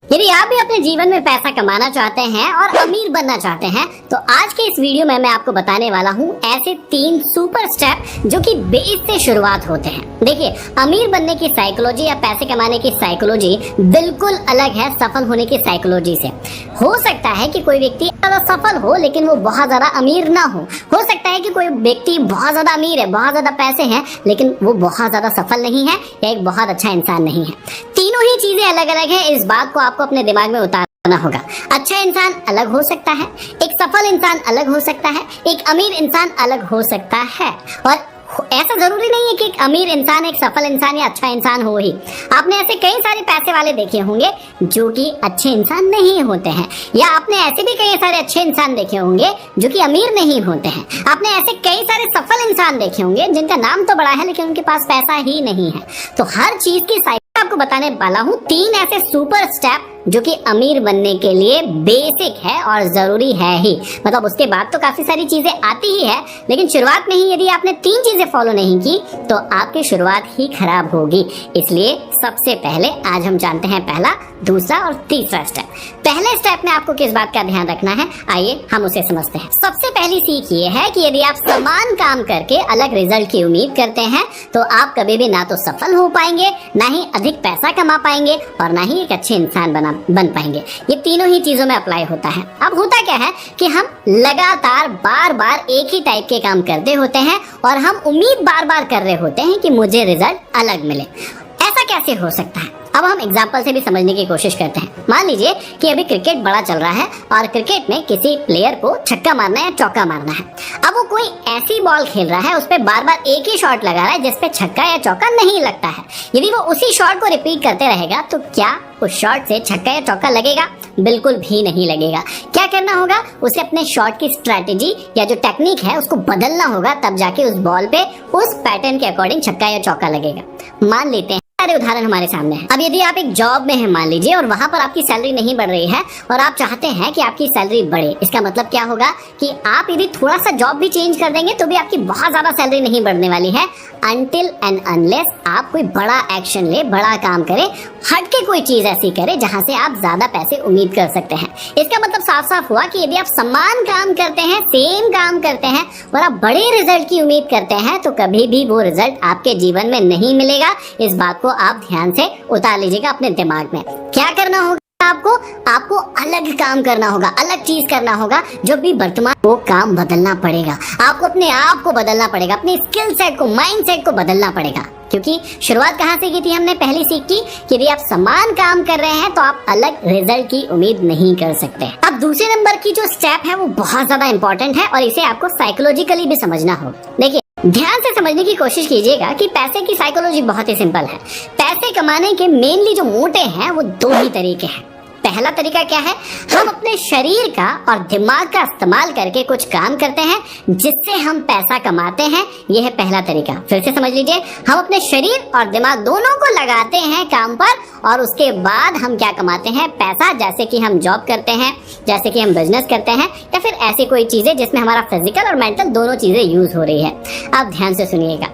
यदि आप भी अपने जीवन में पैसा कमाना चाहते हैं और अमीर बनना चाहते हैं तो आज के इस वीडियो में मैं आपको बताने वाला हूँ ऐसे 3 सुपर स्टेप जो कि बेस से शुरुआत होते हैं। देखिए, अमीर बनने की साइकोलॉजी या पैसे कमाने की साइकोलॉजी बिल्कुल अलग है सफल होने की साइकोलॉजी से। हो सकता है कि कोई व्यक्ति ज्यादा सफल हो लेकिन वो बहुत ज्यादा अमीर ना हो सकता है कि कोई व्यक्ति बहुत ज्यादा अमीर है, बहुत ज्यादा पैसे हैं, लेकिन वो बहुत ज्यादा सफल नहीं है या एक बहुत अच्छा इंसान नहीं है। तीनों ही चीजें अलग अलग है, इस बात को आपको अपने दिमाग में उतारना होगा। अच्छा इंसान अलग हो सकता है, एक सफल इंसान अलग हो सकता है, एक अमीर इंसान अलग हो सकता है। और ऐसा जरूरी नहीं है कि एक अमीर इंसान एक सफल इंसान या अच्छा इंसान हो ही। आपने ऐसे कई सारे पैसे वाले देखे होंगे जो कि अच्छे इंसान नहीं होते हैं, या आपने ऐसे भी कई सारे अच्छे इंसान देखे होंगे जो कि अमीर नहीं होते हैं। आपने ऐसे कई सारे सफल इंसान देखे होंगे जिनका नाम तो बड़ा है लेकिन उनके पास पैसा ही नहीं है। तो हर चीज की आपको बताने वाला हूँ 3 ऐसे सुपर स्टेप जो कि अमीर बनने के लिए बेसिक है और जरूरी है ही। मतलब उसके बाद तो काफी सारी चीजें आती ही है, लेकिन शुरुआत में ही यदि आपने 3 चीजें फॉलो नहीं की तो आपकी शुरुआत ही खराब होगी। इसलिए सबसे पहले आज हम जानते हैं पहला, दूसरा और तीसरा स्टेप। पहले स्टेप में आपको किस बात का ध्यान रखना है, आइए हम उसे समझते हैं। सबसे पहली सीख ये है कि यदि आप समान काम करके अलग रिजल्ट की उम्मीद करते हैं तो आप कभी भी ना तो सफल हो पाएंगे, ना ही अधिक पैसा कमा पाएंगे और ना ही एक अच्छे इंसान बन पाएंगे। ये तीनों ही चीजों में अप्लाई होता है। अब होता क्या है कि हम लगातार बार बार एक ही टाइप के काम करते होते हैं और हम उम्मीद बार बार कर रहे होते हैं कि मुझे रिजल्ट अलग मिले। ऐसा कैसे हो सकता है? अब हम एग्जाम्पल से भी समझने की कोशिश करते हैं। मान लीजिए कि अभी क्रिकेट बड़ा चल रहा है और क्रिकेट में किसी प्लेयर को छक्का मारना है या चौका मारना है। अब वो कोई ऐसी बॉल खेल रहा है, उस पे बार बार एक ही शॉट लगा रहा है जिसपे छक्का या चौका नहीं लगता है। यदि वो उसी शॉट को रिपीट करते रहेगा तो क्या उस शॉट से छक्का या चौका लगेगा? बिल्कुल भी नहीं लगेगा। क्या करना होगा? उसे अपने शॉट की स्ट्रेटेजी या जो टेक्निक है उसको बदलना होगा, तब जाके उस बॉल पे उस पैटर्न के अकॉर्डिंग छक्का या चौका लगेगा। मान लेते हैं उदाहरण हमारे सामने है। अब यदि आप एक जॉब में हैं मान लीजिए और वहां पर आपकी सैलरी नहीं बढ़ रही है और आप चाहते हैं कि आपकी सैलरी बढ़े, इसका मतलब क्या होगा कि आप यदि थोड़ा सा जॉब भी चेंज कर देंगे तो भी आपकी बहुत ज्यादा सैलरी नहीं बढ़ने वाली है, अनटिल एंड अनलेस आप कोई बड़ा एक्शन ले, बड़ा काम करे, हट के कोई चीज ऐसी करे जहां से आप ज्यादा पैसे उम्मीद कर सकते हैं। इसका मतलब साफ साफ हुआ कि यदि आप समान काम करते हैं, सेम काम करते हैं और आप बड़े रिजल्ट की उम्मीद करते हैं तो कभी भी वो रिजल्ट आपके जीवन में नहीं मिलेगा। इस बात को आप ध्यान से उतार लीजिएगा अपने दिमाग में। क्या करना होगा? आपको अलग काम करना होगा, अलग चीज करना होगा। जो भी वर्तमान वो काम बदलना पड़ेगा, आपको अपने आप को बदलना पड़ेगा, अपने स्किल सेट को, माइंड सेट को बदलना पड़ेगा। क्योंकि शुरुआत कहाँ से की थी हमने? पहली सीख की कि यदि आप समान काम कर रहे हैं तो आप अलग रिजल्ट की उम्मीद नहीं कर सकते। अब दूसरे नंबर की जो स्टेप है वो बहुत ज्यादा इंपॉर्टेंट है और इसे आपको साइकोलॉजिकली भी समझना होगा। देखिए, ध्यान से समझने की कोशिश कीजिएगा कि पैसे की साइकोलॉजी बहुत ही सिंपल है। पैसे कमाने के मेनली जो मोटे हैं वो 2 ही तरीके हैं। पहला तरीका क्या है? हम अपने शरीर का और दिमाग का इस्तेमाल करके कुछ काम करते हैं जिससे हम पैसा कमाते हैं। यह है पहला तरीका। फिर से समझ लीजिए, हम अपने शरीर और दिमाग दोनों को लगाते हैं काम पर और उसके बाद हम क्या कमाते हैं? पैसा। जैसे कि हम जॉब करते हैं, जैसे कि हम बिजनेस करते हैं, या फिर ऐसी कोई चीजें जिसमें हमारा फिजिकल और मेंटल दोनों चीजें यूज हो रही है। आप ध्यान से सुनिएगा।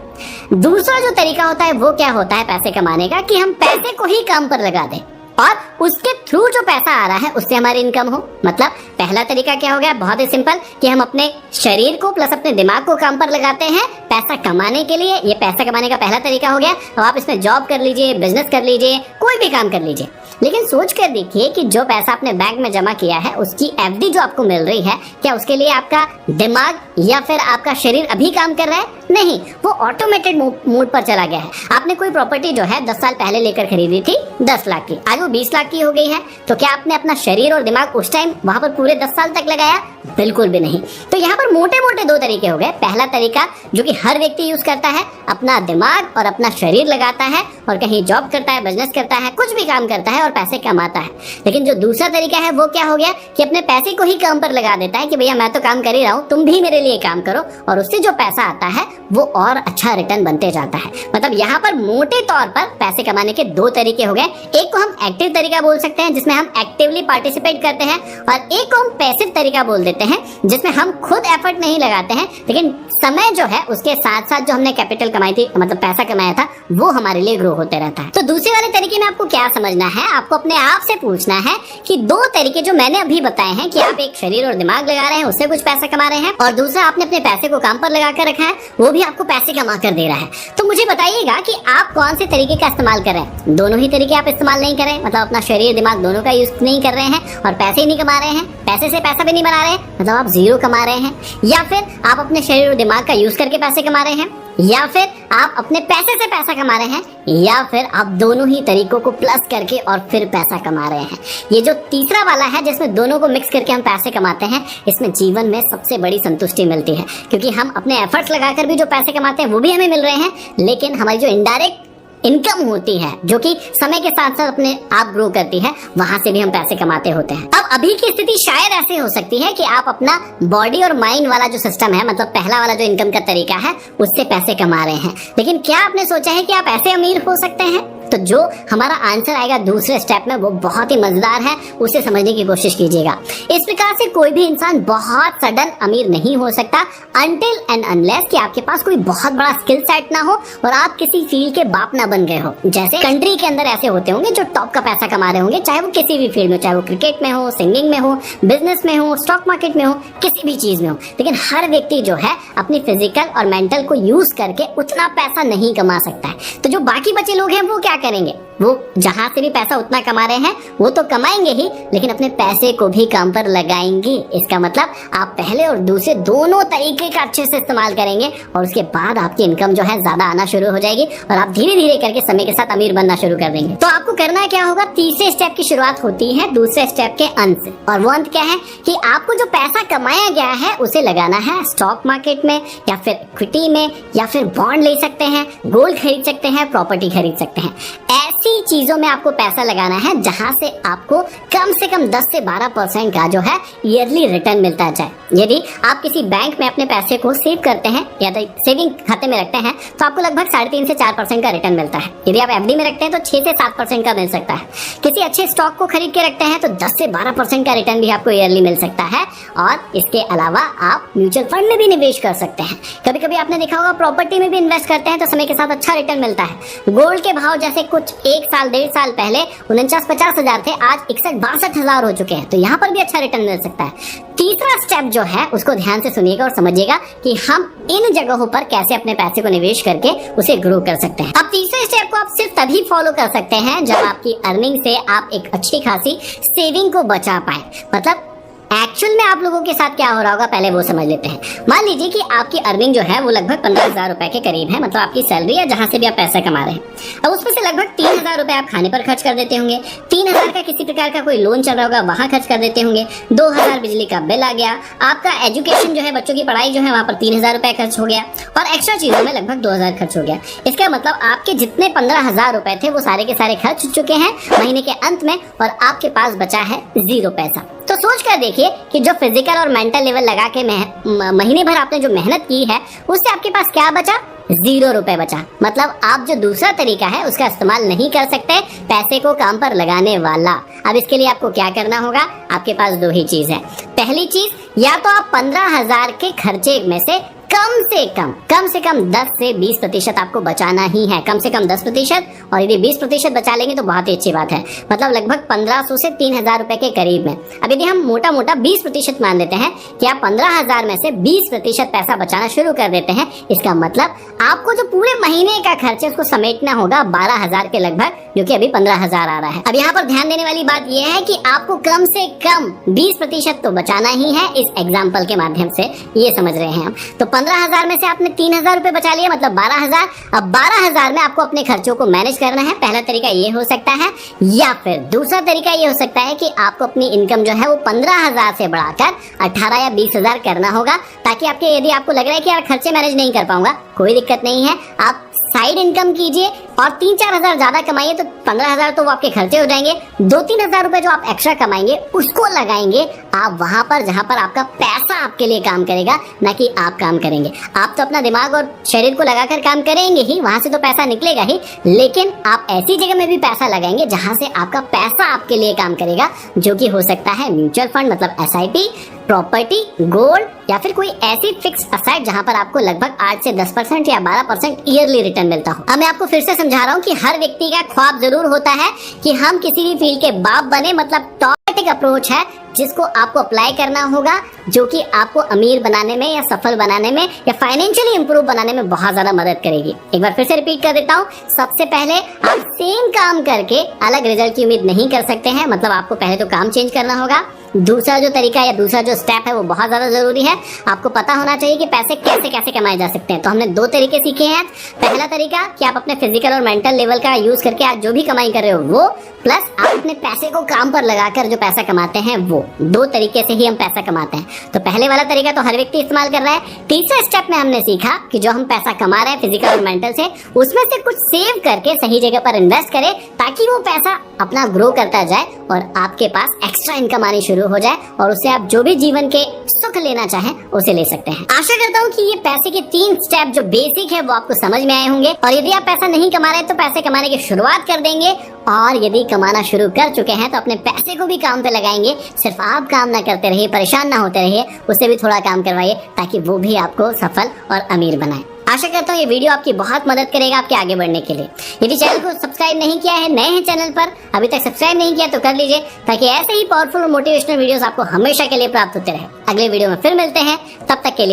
दूसरा जो तरीका होता है वो क्या होता है पैसे कमाने का, कि हम पैसे को ही काम पर लगा दें और उसके थ्रू जो पैसा आ रहा है उससे हमारी इनकम हो। मतलब पहला तरीका क्या हो गया? बहुत ही सिंपल, कि हम अपने शरीर को प्लस अपने दिमाग को काम पर लगाते हैं पैसा कमाने के लिए। ये पैसा कमाने का पहला तरीका हो गया। अब आप इसमें जॉब कर लीजिए, बिजनेस कर लीजिए, कोई भी काम कर लीजिए, लेकिन सोच कर देखिए कि जो पैसा आपने बैंक में जमा किया है उसकी एफडी जो आपको मिल रही है, क्या उसके लिए आपका दिमाग या फिर आपका शरीर अभी काम कर रहा है? नहीं, वो ऑटोमेटेड मोड पर चला गया है। आपने कोई प्रॉपर्टी जो है 10 साल पहले लेकर खरीदी थी 10 लाख की, आज वो 20 लाख की हो गई है, तो क्या आपने अपना शरीर और दिमाग उस टाइम वहां पर पूरे 10 साल तक लगाया? बिल्कुल भी नहीं। तो यहाँ पर मोटे मोटे 2 तरीके हो गए। पहला तरीका जो कि हर व्यक्ति यूज करता है, अपना दिमाग और अपना शरीर लगाता है और कहीं जॉब करता है, बिजनेस करता है, कुछ भी काम करता है और पैसे कमाता है। लेकिन जो दूसरा तरीका है वो क्या हो गया कि अपने पैसे को ही काम पर लगा देता है कि भैया मैं तो काम कर ही रहा हूँ, तुम भी मेरे लिए काम करो, और उससे जो पैसा आता है वो और अच्छा रिटर्न बनते जाता है। मतलब यहाँ पर मोटे तौर पर पैसे कमाने के 2 तरीके हो गए। एक को हम एक्टिव तरीका बोल सकते हैं जिसमें हम एक्टिवली पार्टिसिपेट करते हैं, और एक को हम पैसिव तरीका बोल देते हैं जिसमें हम खुद एफर्ट नहीं लगाते हैं, लेकिन समय जो है उसके साथ साथ जो हमने कैपिटल कमाई थी, मतलब पैसा कमाया था, वो हमारे लिए ग्रो होते रहता है। तो दूसरे वाले तरीके में आपको क्या समझना है, आपको अपने आप से पूछना है कि दो तरीके जो मैंने अभी बताए हैं कि आप एक शरीर और दिमाग लगा रहे हैं, उससे कुछ पैसा कमा रहे हैं, और दूसरा आपने अपने पैसे को काम पर लगा कर रखा है, वो भी आपको पैसे कमा कर दे रहा है। तो मुझे बताइएगा कि आप कौन से तरीके का इस्तेमाल कर रहे हैं। दोनों ही तरीके आप इस्तेमाल नहीं कर रहे हैं, मतलब अपना शरीर दिमाग दोनों का यूज नहीं कर रहे हैं और पैसे ही नहीं कमा रहे हैं, पैसे से पैसा भी नहीं बना रहे हैं, मतलब आप जीरो कमा रहे हैं, या फिर आप अपने शरीर और दिमाग का यूज करके पैसे कमा रहे हैं, या फिर आप अपने पैसे से पैसा कमा रहे हैं, या फिर आप दोनों ही तरीकों को प्लस करके और फिर पैसा कमा रहे हैं। ये जो तीसरा वाला है जिसमें दोनों को मिक्स करके हम पैसे कमाते हैं, इसमें जीवन में सबसे बड़ी संतुष्टि मिलती है, क्योंकि हम अपने एफर्ट्स लगाकर भी जो पैसे कमाते हैं वो भी हमें मिल रहे हैं, लेकिन हमारी जो इनडायरेक्ट इनकम होती है जो कि समय के साथ साथ अपने आप ग्रो करती है, वहां से भी हम पैसे कमाते होते हैं। अब अभी की स्थिति शायद ऐसे हो सकती है कि आप अपना बॉडी और माइंड वाला जो सिस्टम है, मतलब पहला वाला जो इनकम का तरीका है, उससे पैसे कमा रहे हैं, लेकिन क्या आपने सोचा है कि आप ऐसे अमीर हो सकते हैं? तो जो हमारा आंसर आएगा दूसरे स्टेप में वो बहुत ही मजेदार है, उसे समझने की कोशिश कीजिएगा। इस प्रकार से कोई भी इंसान बहुत सडन अमीर नहीं हो सकता अनटिल एंड अनलेस कि आपके पास कोई बहुत बड़ा स्किल सेट ना हो और आप किसी फील्ड के बाप ना बन गए हो। जैसे कंट्री के अंदर ऐसे होते होंगे जो टॉप का पैसा कमा रहे होंगे, चाहे वो किसी भी फील्ड में, चाहे वो क्रिकेट में हो, सिंगिंग में हो, बिजनेस में हो, स्टॉक मार्केट में हो, किसी भी चीज में हो, लेकिन हर व्यक्ति जो है अपनी फिजिकल और मेंटल को यूज करके उतना पैसा नहीं कमा सकता है। तो जो बाकी बचे लोग हैं वो क्या करेंगे, वो जहां से भी पैसा उतना कमा रहे हैं वो तो कमाएंगे ही, लेकिन अपने पैसे को भी काम पर लगाएंगे। इसका मतलब आप पहले और दूसरे दोनों तरीके का अच्छे से इस्तेमाल करेंगे और उसके बाद आपकी इनकम जो है ज्यादा आना शुरू हो जाएगी और आप धीरे धीरे करके समय के साथ अमीर बनना शुरू कर देंगे। तो आपको करना क्या होगा, तीसरे स्टेप की शुरुआत होती है दूसरे स्टेप के अंत से, और वो अंत क्या है कि आपको जो पैसा कमाया गया है उसे लगाना है स्टॉक मार्केट में, या फिर इक्विटी में, या फिर बॉन्ड ले सकते हैं, गोल्ड खरीद सकते हैं, प्रॉपर्टी खरीद सकते हैं। ऐसी चीजों में आपको पैसा लगाना है जहां से आपको कम से कम 10 से 12% का जो है ईयरली रिटर्न मिलता जाए। यदि आप किसी बैंक में अपने पैसे को सेव करते हैं या तो सेविंग खाते में रखते हैं तो आपको लगभग 3.5 से 4% का रिटर्न मिलता है। यदि आप एफडी में रखते हैं तो 6 से 7% का मिल सकता है। किसी अच्छे स्टॉक को खरीद के रखते हैं तो 10 से 12% का रिटर्न भी आपको ईयरली मिल सकता है, और इसके अलावा आप म्यूचुअल फंड में भी निवेश कर सकते हैं। कभी कभी आपने देखा होगा प्रॉपर्टी में भी इन्वेस्ट करते हैं तो समय के साथ अच्छा रिटर्न मिलता है। गोल्ड के भाव जैसे कुछ 1 साल 1.5 साल पहले 49-50 हजार थे, आज 61-62 हजार हो चुके हैं, तो यहाँ पर भी अच्छा रिटर्न मिल सकता है। तीसरा स्टेप जो है उसको ध्यान से सुनिएगा और समझिएगा कि हम इन जगहों पर कैसे अपने पैसे को निवेश करके उसे ग्रो कर सकते हैं। अब तीसरे स्टेप को आप सिर्फ तभी फॉलो कर सकते हैं जब आपकी अर्निंग से आप एक अच्छी खासी सेविंग को बचा पाए। मतलब एक्चुअल में आप लोगों के साथ क्या हो रहा होगा पहले वो समझ लेते हैं। मान लीजिए कि आपकी अर्निंग जो है वो लगभग 15,000 रुपए के करीब है, मतलब आपकी सैलरी है जहां से भी आप पैसा कमा रहे हैं। अब उसमें से लगभग 3,000 रुपए आप खाने पर खर्च कर देते होंगे, 3,000 का किसी प्रकार का कोई लोन चल रहा होगा वहां खर्च कर देते होंगे, 2,000 बिजली का बिल आ गया, आपका एजुकेशन जो है बच्चों की पढ़ाई जो है वहां पर 3,000 रुपए खर्च हो गया, और एक्स्ट्रा चीजों में लगभग 2,000 खर्च हो गया। इसका मतलब आपके जितने 15,000 रुपए थे वो सारे के सारे खर्च चुके हैं महीने के अंत में, और आपके पास बचा है 0 पैसा। तो सोच कर देखिए कि जो फिजिकल और मेंटल लेवल लगा के महीने भर आपने जो मेहनत की है उससे आपके पास क्या बचा, 0 रुपए बचा। मतलब आप जो दूसरा तरीका है उसका इस्तेमाल नहीं कर सकते पैसे को काम पर लगाने वाला। अब इसके लिए आपको क्या करना होगा, आपके पास 2 ही चीज है। पहली चीज, या तो आप 15,000 के खर्चे में से कम से कम 10 से 20% आपको बचाना ही है, कम से कम 10%, और यदि 20% बचा लेंगे तो बहुत ही अच्छी बात है, मतलब लगभग 1,500 से 3,000 रुपए के करीब में। अब यदि हम मोटा मोटा 20% मान लेते हैं कि आप 15,000 में से 20% पैसा बचाना शुरू कर देते हैं, इसका मतलब आपको जो पूरे महीने का खर्च है उसको समेटना होगा 12,000 के लगभग, जो कि अभी 15,000 आ रहा है। अब यहाँ पर ध्यान देने वाली बात यह है कि आपको कम से कम 20% तो बचाना ही है। इस एग्जाम्पल के माध्यम से ये समझ रहे हैं हम। तो 15,000 में से आपने 3,000 रुपए बचा लिया, मतलब 12,000। अब 12,000 में आपको अपने खर्चों को मैनेज करना है। पहला तरीका ये हो सकता है, या फिर दूसरा तरीका ये हो सकता है कि आपको अपनी इनकम जो है वो 15,000 से बढ़ाकर 18 या 20,000 करना होगा, ताकि आपके, यदि आपको लग रहा है कि यार खर्चे मैनेज नहीं कर पाऊंगा, कोई दिक्कत नहीं है, आप साइड इनकम कीजिए और 3-4 हजार ज्यादा कमाइए तो 15,000 तो वो आपके खर्चे हो जाएंगे। 2-3 हजार रुपए जो आप एक्स्ट्रा कमाएंगे उसको लगाएंगे आप वहां पर जहां पर आपका पैसा आपके लिए काम करेगा, ना कि आप काम करेंगे। आप तो अपना दिमाग और शरीर को लगाकर काम करेंगे ही, वहां से तो पैसा निकलेगा ही, लेकिन आप ऐसी जगह में भी पैसा लगाएंगे जहां से आपका पैसा आपके लिए काम करेगा, जो कि हो सकता है म्यूचुअल फंड मतलब SIP, प्रॉपर्टी, गोल्ड या फिर कोई ऐसी फिक्स असेट जहां पर आपको लगभग 8 से 10% या 12% ईयरली रिटर्न मिलता हो। अब मैं आपको फिर से समझा रहा हूँ कि हर व्यक्ति का ख्वाब जरूर होता है कि हम किसी भी फील्ड के बाप बने, मतलब टॉप अप्रोच है जिसको आपको अप्लाई करना होगा, जो कि आपको अमीर बनाने में या सफल बनाने में या फाइनेंशियली इंप्रूव बनाने में बहुत ज्यादा मदद करेगी। एक बार फिर से रिपीट कर देता हूँ, सबसे पहले आप सेम काम करके अलग रिजल्ट की उम्मीद नहीं कर सकते हैं, मतलब आपको पहले तो काम चेंज करना होगा। दूसरा जो तरीका या दूसरा जो स्टेप है वो बहुत ज्यादा जरूरी है, आपको पता होना चाहिए कि पैसे कैसे कैसे कमाए जा सकते हैं। तो हमने 2 तरीके सीखे हैं। पहला तरीका कि आप अपने फिजिकल और मेंटल लेवल का यूज करके आज जो भी कमाई कर रहे हो वो, प्लस आप अपने पैसे को काम पर लगाकर जो पैसा कमाते हैं वो। 2 तरीके से ही हम पैसा कमाते हैं। तो पहले वाला तरीका तो हर व्यक्ति इस्तेमाल कर रहा है। तीसरे स्टेप में हमने सीखा कि जो हम पैसा कमा रहे हैं फिजिकल और मेंटल से, उसमें से कुछ सेव करके सही जगह पर इन्वेस्ट करें ताकि वो पैसा अपना ग्रो करता जाए और आपके पास एक्स्ट्रा इनकम आनी शुरू हो जाए और उससे आप जो भी जीवन के सुख लेना चाहें उसे ले सकते हैं। आशा करता हूँ कि ये पैसे के 3 स्टेप जो बेसिक है वो आपको समझ में आए होंगे, और यदि आप पैसा नहीं कमा रहे तो पैसे कमाने की शुरुआत कर देंगे, और यदि कमाना शुरू कर चुके हैं तो अपने पैसे को भी काम पे लगाएंगे। सिर्फ आप काम ना करते रहिए, परेशान ना होते रहिए, उससे भी थोड़ा काम करवाइए ताकि वो भी आपको सफल और अमीर बनाए। आशा करता हूँ ये वीडियो आपकी बहुत मदद करेगा आपके आगे बढ़ने के लिए। यदि चैनल को सब्सक्राइब नहीं किया है, नए हैं चैनल पर, अभी तक सब्सक्राइब नहीं किया तो कर लीजिए ताकि ऐसे ही पावरफुल और मोटिवेशनल वीडियोस आपको हमेशा के लिए प्राप्त होते रहे। अगले वीडियो में फिर मिलते हैं, तब तक के लिए